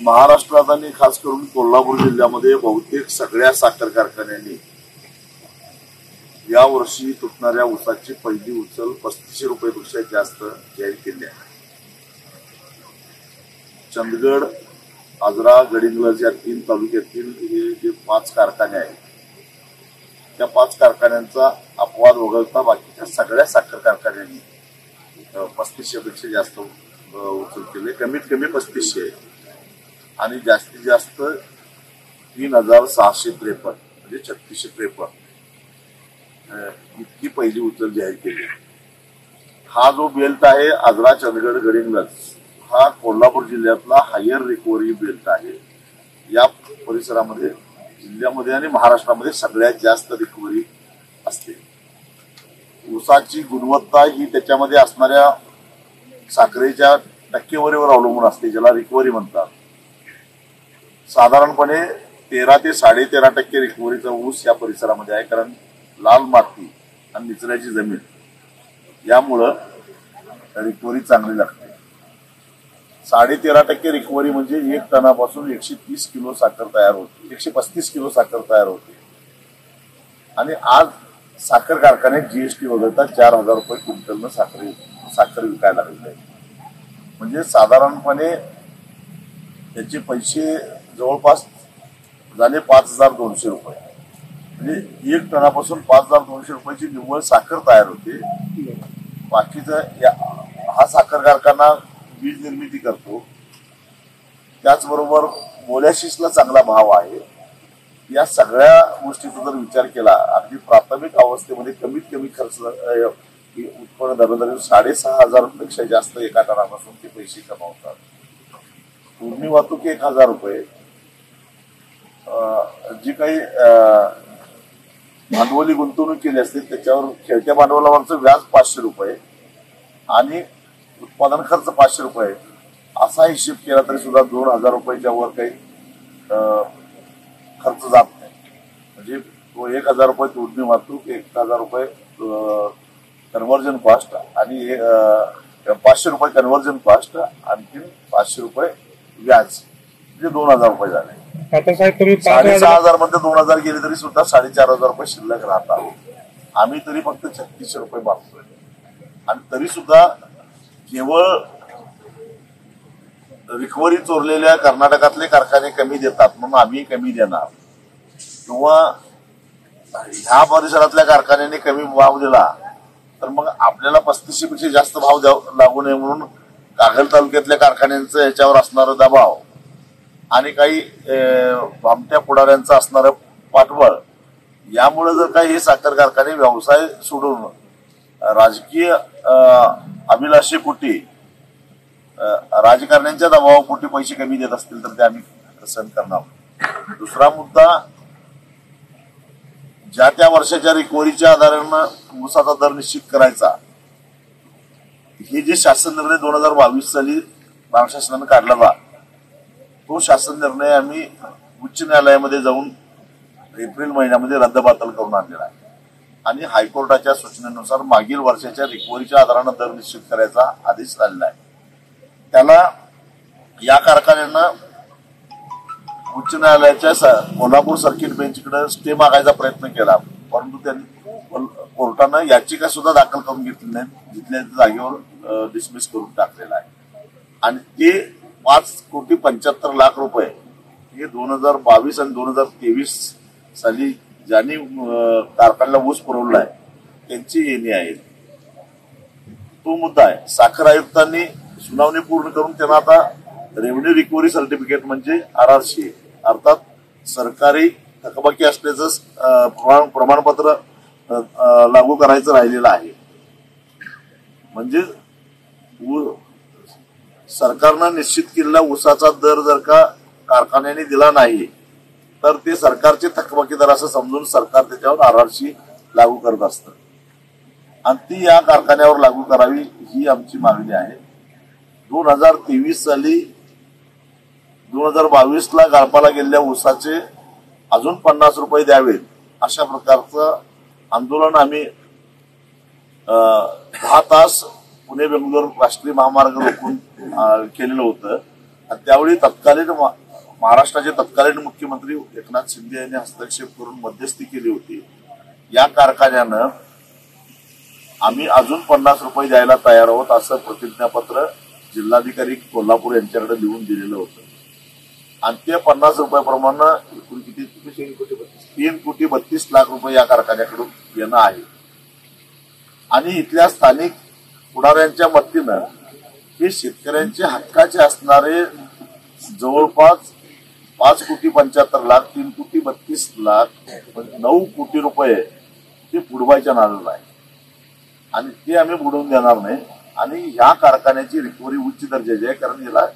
महाराष्ट्रात आणि खास करून कोल्हापूर जिल्ह्यामध्ये बहुतेक सगळ्या साखर कारखान्यांनी या वर्षी तुटणाऱ्या ऊसाची पहिली उचल 3500 रुपयापेक्षा जास्त जाहीर केली आहे. चंदगड, आजरा, गडिंग्लज या 3 तालुक्यातील हे जे 5 कारखाने आहेत त्या 5 कारखान्यांचा अपवाद वगळता बाकीच्या सगळ्या साखर कारखान्यांनी 3500 पेक्षा जास्त उचल केले. कमीत कमी 3500 आहे आणि जास्तीत जास्त 3653 म्हणजे 3653 इतकी पहिली उचल जाहीर केली. हा जो बेल्ट आहे आजरा, चंदगड, गडिंग्लज हा कोल्हापूर जिल्ह्यातला हायर रिकव्हरी बेल्ट आहे. या परिसरामध्ये जिल्ह्यामध्ये आणि महाराष्ट्रामध्ये सगळ्यात जास्त रिकव्हरी असते. ऊसाची गुणवत्ता ही त्याच्यामध्ये असणाऱ्या साखरेच्या टक्केवारीवर अवलंबून असते, ज्याला रिकव्हरी म्हणतात. साधारणपणे 13 ते 13.5% रिकव्हरीचा ऊस या परिसरामध्ये आहे, कारण लाल माती आणि निचऱ्याची जमीन यामुळं रिकव्हरी चांगली लागते. 13.5% रिकव्हरी म्हणजे 1 टनापासून 130 किलो साखर तयार होते, 135 किलो साखर तयार होते. आणि आज साखर कारखान्यात जीएसटी वगळता 4000 रुपये क्विंटलनं साखर विकायला लागले. म्हणजे साधारणपणे त्याचे पैसे जवळपास झाले 5200 रुपये. म्हणजे 1 टनापासून 5200 रुपयाची निव्वळ साखर तयार होते. बाकीचं हा साखर कारखाना वीज निर्मिती करतो, त्याचबरोबर मोलॅसिसला चांगला भाव आहे. या सगळ्या गोष्टीचा जर विचार केला, अगदी प्राथमिक अवस्थेमध्ये कमीत कमी खर्च उत्पन्न दररोज 6500 पेक्षा जास्त एका टनापासून ते पैसे कमावतात. पूर्णी वाहतूक 1000 रुपये, जी काही भांडवली गुंतवणूक केली असते त्याच्यावर खेळत्या भांडवलावरचं व्याज 500 रुपये आणि उत्पादन खर्च 500 रुपये असा हिशेब केला तरी सुद्धा 2000 रुपयाच्या वर काही खर्च जात नाही. म्हणजे तो 1000 रुपये तोडणी वाहतूक, 1000 रुपये कन्व्हर्जन कॉस्ट आणि 500 रुपये कन्व्हर्जन कॉस्ट, आणखी 500 रुपये व्याज, म्हणजे 2000 रुपये झाले. आता साहेब तुम्ही 6500 मध्ये 2000 गेले तरी सुद्धा 4500 रुपये शिल्लक राहतात. आम्ही तरी फक्त 3600 रुपये मागतोय आणि तरी सुद्धा केवळ रिकव्हरी चोरलेल्या कर्नाटकातले कारखाने कमी देतात म्हणून आम्ही कमी देणार, किंवा ह्या परिसरातल्या कारखान्याने कमी भाव दिला तर मग आपल्याला 3500 पेक्षा जास्त भाव लागू नये म्हणून कागल तालुक्यातल्या कारखान्यांचं याच्यावर असणारं दबाव आणि काही भामट्या पुढाऱ्यांचं असणारं पाठबळ, यामुळे जर काही हे साखर कारखाने व्यवसाय सोडून राजकीय अभिलाषेपोटी राजकारण्यांच्या दबावापोटी पैसे कमी देत असतील तर ते आम्ही सहन करणार. दुसरा मुद्दा, ज्या त्या वर्षाच्या रिकव्हरीच्या आधारानं ऊसाचा दर निश्चित करायचा, हे जे शासन निर्णय 2022 साली महाराष्ट्र शासनानं काढला तो शासन निर्णय आम्ही उच्च न्यायालयामध्ये जाऊन एप्रिल महिन्यामध्ये रद्दबातल करून आणलेला आहे आणि हायकोर्टाच्या सूचनेनुसार मागील वर्षाच्या रिकव्हरीच्या आधारानं दर निश्चित करायचा आदेश झालेला आहे. त्याला या कारखान्यांना उच्च न्यायालयाच्या कोल्हापूर सर्किट बेंचकडे स्टे मागायचा प्रयत्न केला, परंतु त्यांनी कोर्टानं याचिका सुद्धा दाखल करून घेतली नाही, जिथल्या जागेवर डिसमिस करून टाकलेला आहे. आणि ते 5,75,00,000 रुपये हे 2022 आणि 2023 साली ज्यांनी कारखान्याला ऊस पुरवलाय त्यांची येणी आहे. तो मुद्दा आहे. साखर आयुक्तांनी सुनावणी पूर्ण करून त्यांना आता रेव्हेन्यू रिकव्हरी सर्टिफिकेट म्हणजे RRC अर्थात सरकारी थकबाकी असल्याचं प्रमाणपत्र लागू करायचं राहिलेलं आहे. म्हणजे सरकारनं निश्चित केलेला ऊसाचा दर जर का कारखान्याने दिला नाही तर ते सरकारचे थकबाकीदार असं समजून सरकार त्याच्यावर RRC लागू करत असतं आणि ती या कारखान्यावर लागू करावी ही आमची मागणी आहे. 2023 साली 2022ला गाळपाला गेलेल्या ऊसाचे अजून 50 रुपये द्यावेत अशा प्रकारचं आंदोलन आम्ही 10 तास पुणे बेंगलोर राष्ट्रीय महामार्ग रोखून केलेलं होतं त्यावेळी तत्कालीन महाराष्ट्राचे तत्कालीन मुख्यमंत्री एकनाथ शिंदे यांनी हस्तक्षेप करून मध्यस्थी केली होती. या कारखान्यानं आम्ही अजून 50 रुपये द्यायला तयार आहोत असं प्रतिज्ञापत्र जिल्हाधिकारी कोल्हापूर यांच्याकडे लिहून दिलेलं होतं. आणि ते 50 रुपयाप्रमाणे एकूण किती 3,32,00,000 रुपये या कारखान्याकडून येणं आहे. आणि इथल्या स्थानिक पुढाऱ्यांच्या मदतीनं हे शेतकऱ्यांचे हक्काचे असणारे जवळपास 5,75,00,000, 3,32,00,000, 9 कोटी रुपये ते बुडवायच्या नादाला आहे. आणि ते आम्ही बुडवून देणार नाही. आणि ह्या कारखान्याची रिकव्हरी उच्च दर्जाची आहे, कारण याला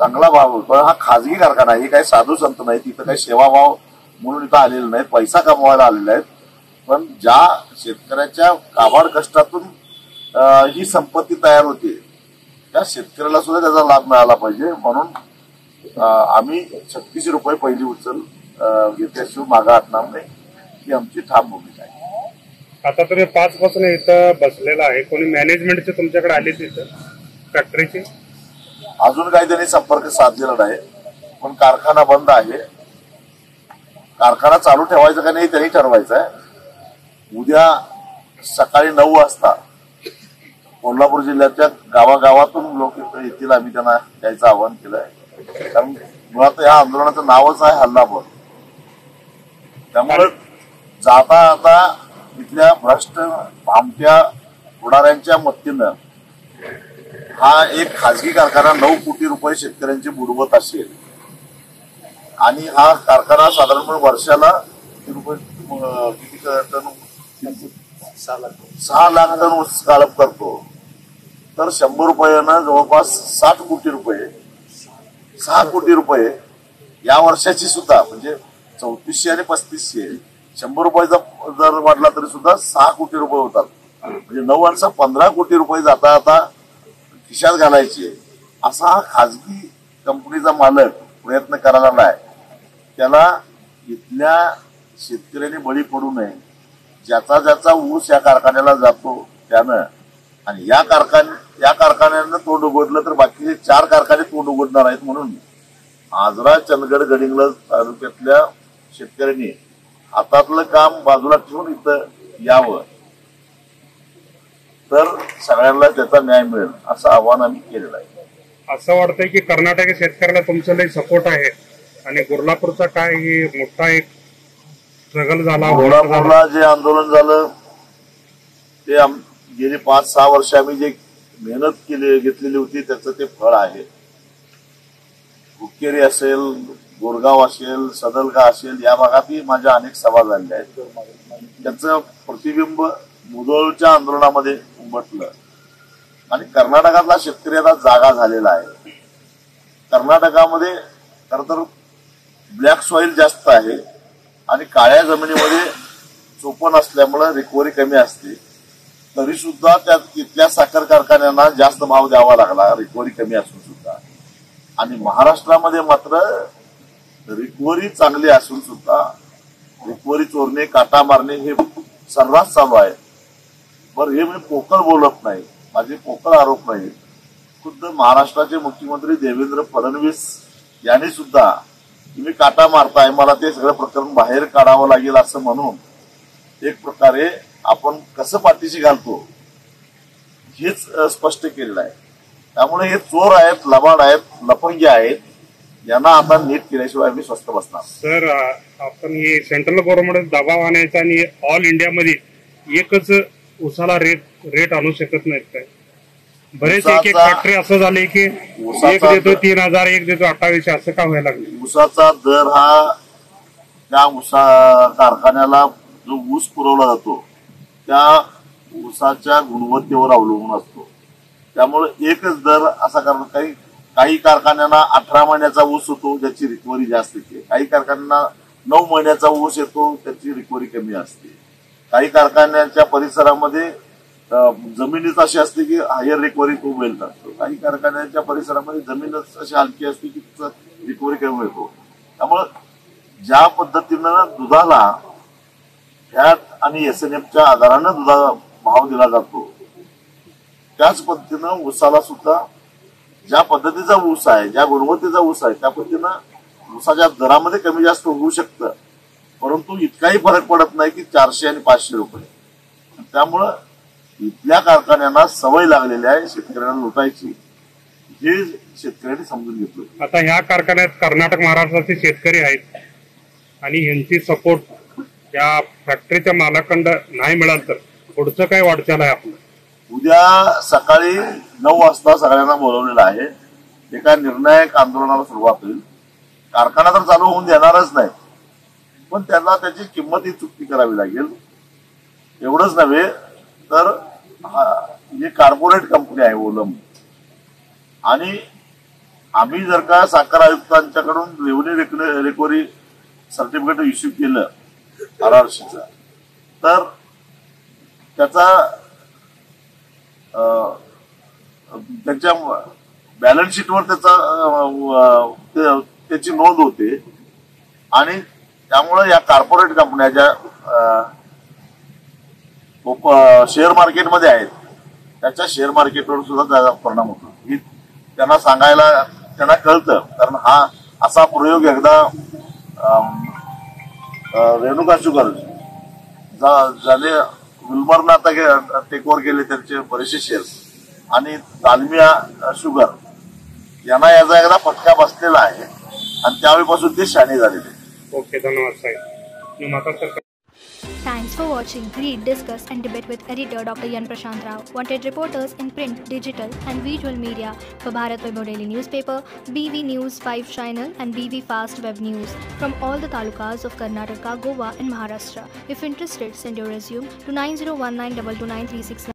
चांगला भाव होतो. हा खाजगी कारखाना आहे, हे काही साधू संत नाही, तिथं काही सेवाभाव म्हणून इथं आलेले नाहीत, पैसा कमवायला आलेले आहेत. पण ज्या शेतकऱ्याच्या काबाड कष्टातून ही संपत्ती तयार होते त्या शेतकऱ्याला सुद्धा त्याचा लाभ मिळाला पाहिजे. म्हणून आम्ही 36 रुपये पहिली उचल घेतल्याशिवाय मागं हटणार नाही, ही आमची ठाम भूमिका आहे. आता तुम्ही 5 पासून इथं बसलेला आहे, कोणी मॅनेजमेंटचे तुमच्याकडे आले तिथं फॅक्टरीचे? अजून काही त्यांनी संपर्क साधलेला नाही, पण कारखाना बंद आहे. कारखाना चालू ठेवायचा का नाही त्यांनी ठरवायचं आहे. उद्या सकाळी 9 वाजता कोल्हापूर जिल्ह्याच्या गावागावातून लोक येतील, आम्ही त्यांना यायचं आवाहन केलंय. कारण मुळात या आंदोलनाचं नावच आहे हल्लाबोल. त्यामुळे जाता आता इथल्या भ्रष्ट भामट्या पुढाऱ्यांच्या मदतीनं हा एक खाजगी कारखाना 9 कोटी रुपये शेतकऱ्यांचे बुडवत असेल. आणि हा कारखाना साधारणपणे वर्षाला किती टन 6 लाख टन ऊस गाळप करतो. तर 100 रुपयानं जवळपास 60 कोटी रुपये, 6 कोटी रुपये या वर्षाची सुद्धा, म्हणजे 3400 आणि 3500, 100 रुपयाचा जर वाढला तरी सुद्धा 6 कोटी रुपये होतात. म्हणजे 9 आणि 15 कोटी रुपये जाता आता खिशात घालायचे असा हा खाजगी कंपनीचा मालक प्रयत्न करायला आहे. त्याला इथल्या शेतकऱ्यांनी बळी पडू नये. ज्याचा ज्याचा ऊस या कारखान्याला जातो त्यानं, आणि या कारखान्यानं तोंड उघडलं तर बाकीचे 4 कारखाने तोंड उघडणार आहेत. म्हणून आजरा, चंदगड, गडिंग्लज तालुक्यातल्या शेतकऱ्यांनी हातातलं काम बाजूला ठेवून इथं यावं, तर सगळ्यांना त्याचा न्याय मिळेल असं आवाहन आम्ही केलेलं आहे. असं वाटतंय की कर्नाटक शेतकऱ्याला तुमचा लई सपोर्ट आहे, आणि गुरलापूरचा काय मोठा एक स्ट्रगल झाला. गुरलापूरला जे आंदोलन झालं ते गेली 5-6 वर्ष आम्ही जे मेहनत घेतलेली होती त्याचं ते फळ आहे. हुक्केरी असेल, गोरगाव असेल, सदलगा असेल, या भागातही माझ्या अनेक सभा झालेल्या आहेत. त्याचं प्रतिबिंब मुधोळच्या आंदोलनामध्ये उमटलं. आणि कर्नाटकातला शेतकरी आता जागा झालेला आहे. कर्नाटकामध्ये खरं तर ब्लॅक सॉइल जास्त आहे आणि काळ्या जमिनीमध्ये चोपण असल्यामुळे रिकव्हरी कमी असते. तरी सुद्धा त्या तिथल्या साखर कारखान्यांना जास्त भाव द्यावा लागला, रिकव्हरी कमी असून सुद्धा. आणि महाराष्ट्रामध्ये मात्र रिकव्हरी चांगली असून सुद्धा रिकव्हरी चोरणे, काटा मारणे हे सर्रास चालू आहे. बरं, हे मी पोकळ बोलत नाही, माझे पोकळ आरोप नाही. खुद्द महाराष्ट्राचे मुख्यमंत्री देवेंद्र फडणवीस यांनी सुद्धा तुम्ही काटा मारताय, मला ते सगळं प्रकरण बाहेर काढावं लागेल असं म्हणून एक प्रकारे आपण कसं पाठीशी घालतो हेच स्पष्ट केलेलं आहे. त्यामुळे हे चोर आहेत, लबाड आहेत, लफंगी आहेत, यांना आता नीट केल्याशिवाय आम्ही स्वस्थ बसणार. सर, आपण हे सेंट्रल गव्हर्नमेंट दबाव आणायचा आणि ऑल इंडियामध्ये एकच उसाला रेट आणू शकत नाहीत काय? बरेच एक फॅक्टरी असं झाले की एक देतो 3,000, एक देतो 2800, असं का व्हायला लागले? ऊसाचा दर हा त्या कारखान्याला जो ऊस पुरवला जातो त्या ऊसाच्या गुणवत्तेवर अवलंबून असतो. त्यामुळे एकच दर असा, कारण काही कारखान्यांना 18 महिन्याचा ऊस होतो ज्याची रिकव्हरी जास्त येते, काही कारखान्यांना 9 महिन्याचा ऊस येतो त्याची रिकव्हरी कमी असते. काही कारखान्यांच्या परिसरामध्ये जमीनच अशी असते की हायर रिकव्हरी खूप वेळ लागतो. काही कारखान्यांच्या परिसरामध्ये जमीनच अशी हलकी असते की तिचं रिकव्हरी कमी येतो. त्यामुळं ज्या पद्धतीनं दुधाला फॅट आणि SNFच्या आधारानं दुधाला भाव दिला जातो त्याच पद्धतीनं ऊसाला सुद्धा ज्या पद्धतीचा ऊस आहे, ज्या गुणवत्तेचा ऊस आहे, त्या पद्धतीनं ऊसाच्या दरामध्ये कमी जास्त होऊ शकतं, परंतु इतकाही फरक पडत नाही की 400 आणि 500 रुपये. त्यामुळं इथल्या कारखान्यांना सवय लागलेली आहे शेतकऱ्यांना लुटायची, हे शेतकऱ्यांनी समजून घेतलं. आता ह्या कारखान्यात कर्नाटक महाराष्ट्राचे शेतकरी आहेत आणि यांची सपोर्ट या फॅक्टरीच्या मालकांकडं नाही मिळाल तर पुढचं काय वाटचाल आहे आपलं? उद्या सकाळी 9 वाजता सगळ्यांना बोलवलेलं आहे. एका निर्णायक आंदोलनाला सुरुवात होईल. कारखाना तर चालू होऊन देणारच नाही, पण त्यांना त्याची किंमत ही चुकती करावी लागेल. एवढंच नव्हे तर ही कॉर्पोरेट कंपनी आहे ओलम, आणि आम्ही जर का साखर आयुक्तांच्याकडून रेव्हेन्यू रिकव्हरी सर्टिफिकेट इश्यू केलं RRCचं, तर त्याचा त्यांच्या बॅलन्स शीटवर त्याची नोंद होते, आणि त्यामुळे या कॉर्पोरेट कंपन्या ज्या शेअर मार्केटमध्ये आहेत त्याच्या शेअर मार्केटवर सुद्धा त्याचा परिणाम होतो. ही त्यांना सांगायला त्यांना कळतं, कारण हा असा प्रयोग एकदा रेणुका शुगर झाले गुलमर्गला आता टेक ओव्हर केले त्यांचे बरेचसे शेअर्स, आणि दालमिया शुगर यांना याचा एकदा फटका बसलेला आहे, आणि त्यावेळीपासून ते शाणे झालेले. ओके, धन्यवाद साहेब. Thanks for watching. Read, discuss and debate with editor Dr. Yan Prashant Rao. Wanted reporters in print, digital and visual media for Bharat Vaibhav Daily Newspaper, BV News 5 Channel and BV Fast Web News from all the talukas of Karnataka, Goa and Maharashtra. If interested, send your resume to 9019229369.